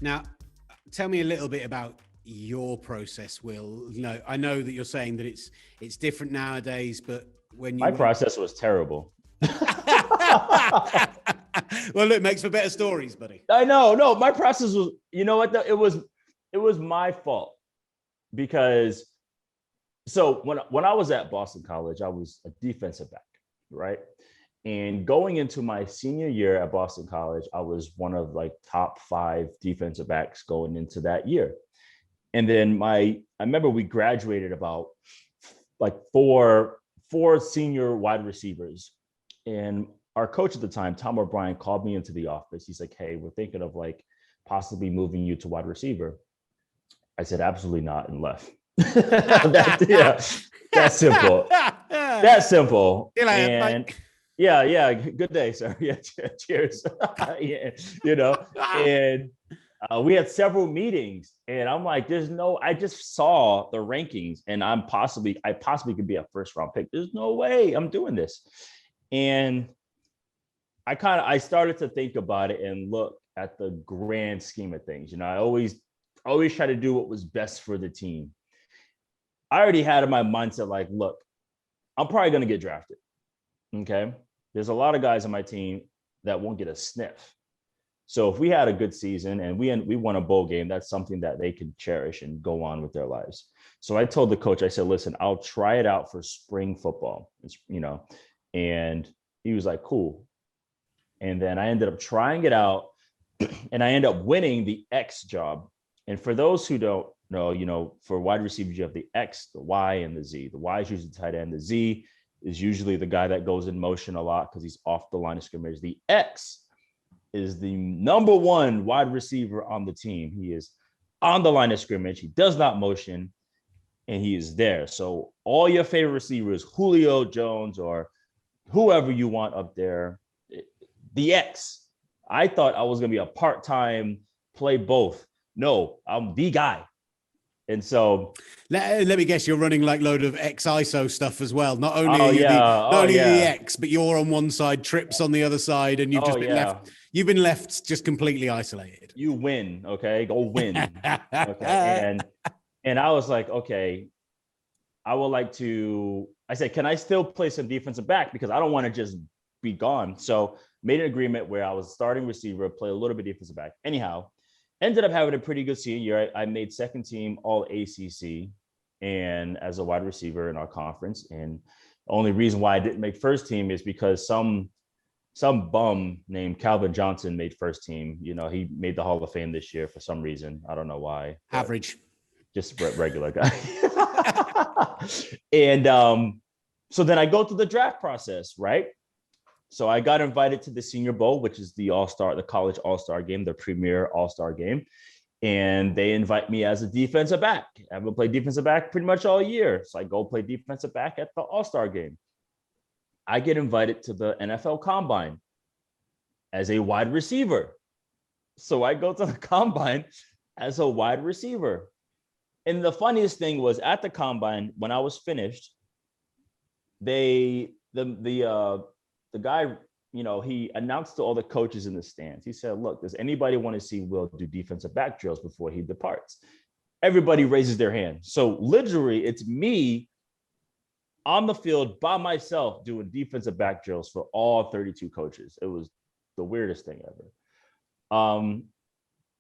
Now, tell me a little bit about your process, Will. I know that you're saying that it's different nowadays, but when you My process was terrible. Well, look, makes for better stories, buddy. I know. No, my process was, you know what? It was my fault because so when I was at Boston College, I was a defensive back, right? And going into my senior year at Boston College, I was one of like top 5 defensive backs going into that year. And then I remember we graduated about like four senior wide receivers. And our coach at the time, Tom O'Brien, called me into the office. He's like, hey, we're thinking of like possibly moving you to wide receiver. I said, absolutely not, and left. That's simple. That's simple. And yeah, good day, sir. Yeah, cheers. Yeah, and we had several meetings, and I'm like, I just saw the rankings, and I possibly could be a first round pick. There's no way I'm doing this. And I started to think about it and look at the grand scheme of things. I always try to do what was best for the team. I already had in my mindset, like, look, I'm probably going to get drafted. Okay. There's a lot of guys on my team that won't get a sniff. So if we had a good season and we won a bowl game, that's something that they could cherish and go on with their lives. So I told the coach, I said, listen, I'll try it out for spring football, and he was like, cool. And then I ended up trying it out and I ended up winning the X job. And for those who don't know, for wide receivers, you have the X, the Y, and the Z. The Y is usually the tight end. The Z is usually the guy that goes in motion a lot because he's off the line of scrimmage. The X is the number 1 wide receiver on the team. He is on the line of scrimmage. He does not motion, and he is there. So all your favorite receivers, Julio Jones or whoever you want up there, the X. I thought I was going to be a part-time, play both. No, I'm the guy. And so let me guess, you're running like load of X-ISO stuff as well. Not only are you the X, but you're on one side, Trips on the other side, and you've just been left. You've been left just completely isolated. You win, okay? Go win. Okay. And I was like, okay, I would like to. I said, can I still play some defensive back because I don't want to just be gone. So made an agreement where I was starting receiver, play a little bit defensive back. Anyhow, ended up having a pretty good senior year. I made second team all ACC and as a wide receiver in our conference. And the only reason why I didn't make first team is because some bum named Calvin Johnson made first team. He made the Hall of Fame this year for some reason. I don't know why. Average. Just regular guy. And so then I go through the draft process, right? So I got invited to the Senior Bowl, which is the college all-star game, the premier all-star game. And they invite me as a defensive back. I've been playing defensive back pretty much all year. So I go play defensive back at the all-star game. I get invited to the NFL Combine as a wide receiver. So I go to the Combine as a wide receiver. And the funniest thing was at the Combine, when I was finished, the guy, he announced to all the coaches in the stands. He said, look, does anybody want to see Will do defensive back drills before he departs? Everybody raises their hand. So literally, it's me on the field by myself doing defensive back drills for all 32 coaches. It was the weirdest thing ever.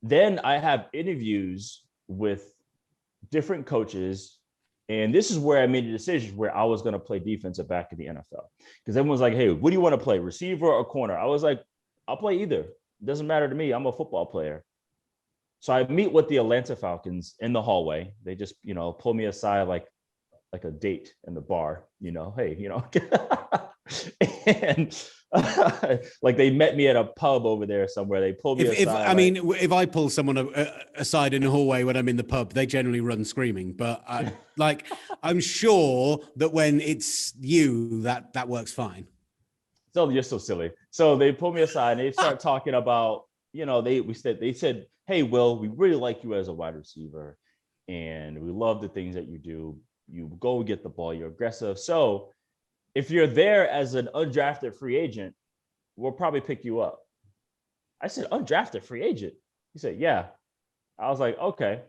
Then I have interviews with different coaches. And this is where I made a decision where I was going to play defensive back in the NFL. Because everyone was like, hey, what do you want to play, receiver or corner? I was like, I'll play either. It doesn't matter to me. I'm a football player. So I meet with the Atlanta Falcons in the hallway. They just, pull me aside like a date in the bar, hey, and like they met me at a pub over there somewhere. They pulled me aside. If I pull someone aside in the hallway when I'm in the pub, they generally run screaming. But I'm sure that when it's you, that works fine. So you're so silly. So they pulled me aside and they start talking about, they said, hey, Will, we really like you as a wide receiver, and we love the things that you do. You go get the ball, you're aggressive. So if you're there as an undrafted free agent, we'll probably pick you up. I said, undrafted free agent? He said, yeah. I was like, okay.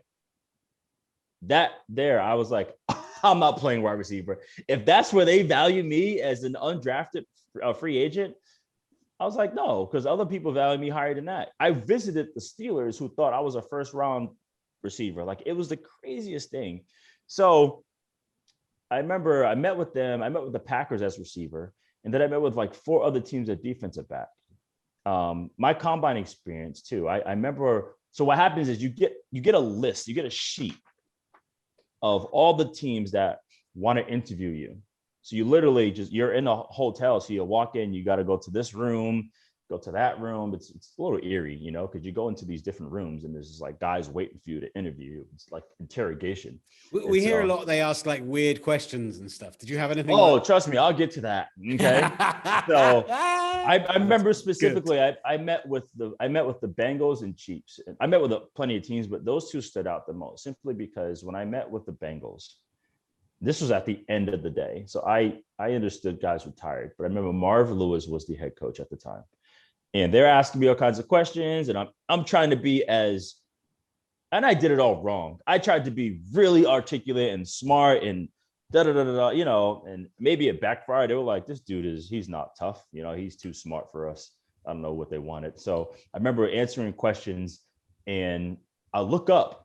That there, I was like, I'm not playing wide receiver. If that's where they value me as an undrafted free agent, I was like, no, because other people value me higher than that. I visited the Steelers who thought I was a first round receiver. Like, it was the craziest thing. So I remember I met with them. I met with the Packers as receiver. And then I met with like 4 other teams at defensive back. My combine experience too. I remember. So what happens is you get a list, you get a sheet of all the teams that want to interview you. So you literally you're in a hotel. So you walk in, you got to go to this room, go to that room. It's a little eerie, you know, because you go into these different rooms and there's just like guys waiting for you to interview you. It's like interrogation. We hear a lot. They ask like weird questions and stuff. Did you have anything? Oh, trust me, I'll get to that. Okay. So I remember specifically, I met with the Bengals and Chiefs. I met with plenty of teams, but those 2 stood out the most simply because when I met with the Bengals, this was at the end of the day. So I understood guys were tired, but I remember Marv Lewis was the head coach at the time. And they're asking me all kinds of questions, and I'm trying to be and I did it all wrong. I tried to be really articulate and smart and you know, and maybe it backfired. They were like, this dude he's not tough. You know, he's too smart for us. I don't know what they wanted. So I remember answering questions and I look up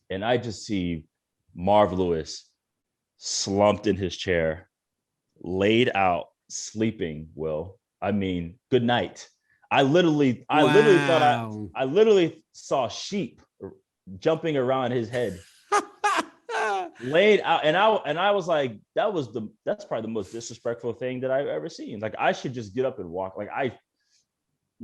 and I just see Marv Lewis slumped in his chair, laid out, sleeping. Will, I mean, good night. I literally thought I literally saw sheep jumping around his head. Laid out, and I was like, that's probably the most disrespectful thing that I've ever seen. Like, I should just get up and walk. Like,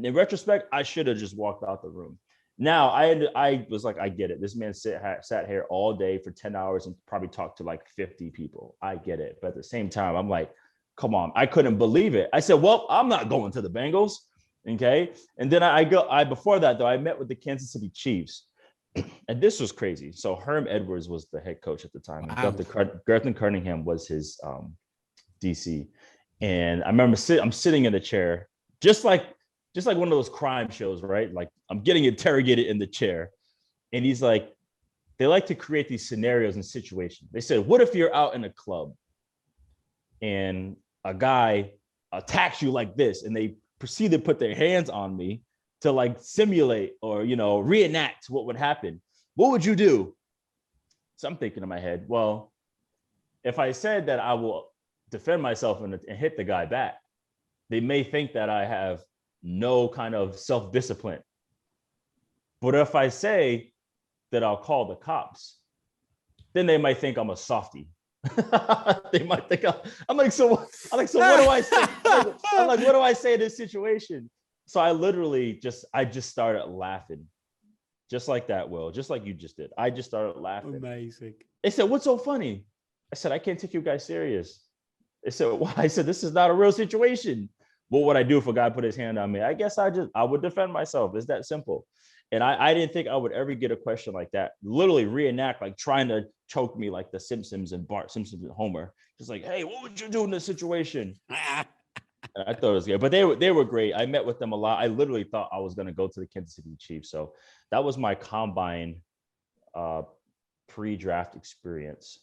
in retrospect, I should have just walked out the room. Now I was like, I get it. This man sat here all day for 10 hours and probably talked to like 50 people. I get it, but at the same time, I'm like, come on, I couldn't believe it. I said, well, I'm not going to the Bengals, okay. And then before that though, I met with the Kansas City Chiefs. And this was crazy. So Herm Edwards was the head coach at the time. Wow. And Gerthan Cunningham was his DC. And I remember I'm sitting in the chair, just like one of those crime shows, right? Like, I'm getting interrogated in the chair. And he's like, they like to create these scenarios and situations. They said, what if you're out in a club and a guy attacks you like this, and they proceed to put their hands on me to like simulate or, you know, reenact what would happen. What would you do? So I'm thinking in my head, well, if I said that I will defend myself and hit the guy back, they may think that I have no kind of self-discipline. But if I say that I'll call the cops, then they might think I'm a softie. They might think I'm like, so what do I say? I'm like, what do I say in this situation? So I literally just started laughing, just like that, Will, just like you just did. I just started laughing. Amazing. They said, what's so funny? I said, I can't take you guys serious. They said, why? I said, this is not a real situation. What would I do if a guy put his hand on me? I guess I would defend myself. It's that simple. And I didn't think I would ever get a question like that. Literally reenact, like trying to choke me like the Simpsons and Bart Simpson and Homer. Just like, hey, what would you do in this situation? I thought it was good, but they were great. I met with them a lot. I literally thought I was going to go to the Kansas City Chiefs. So that was my combine pre-draft experience.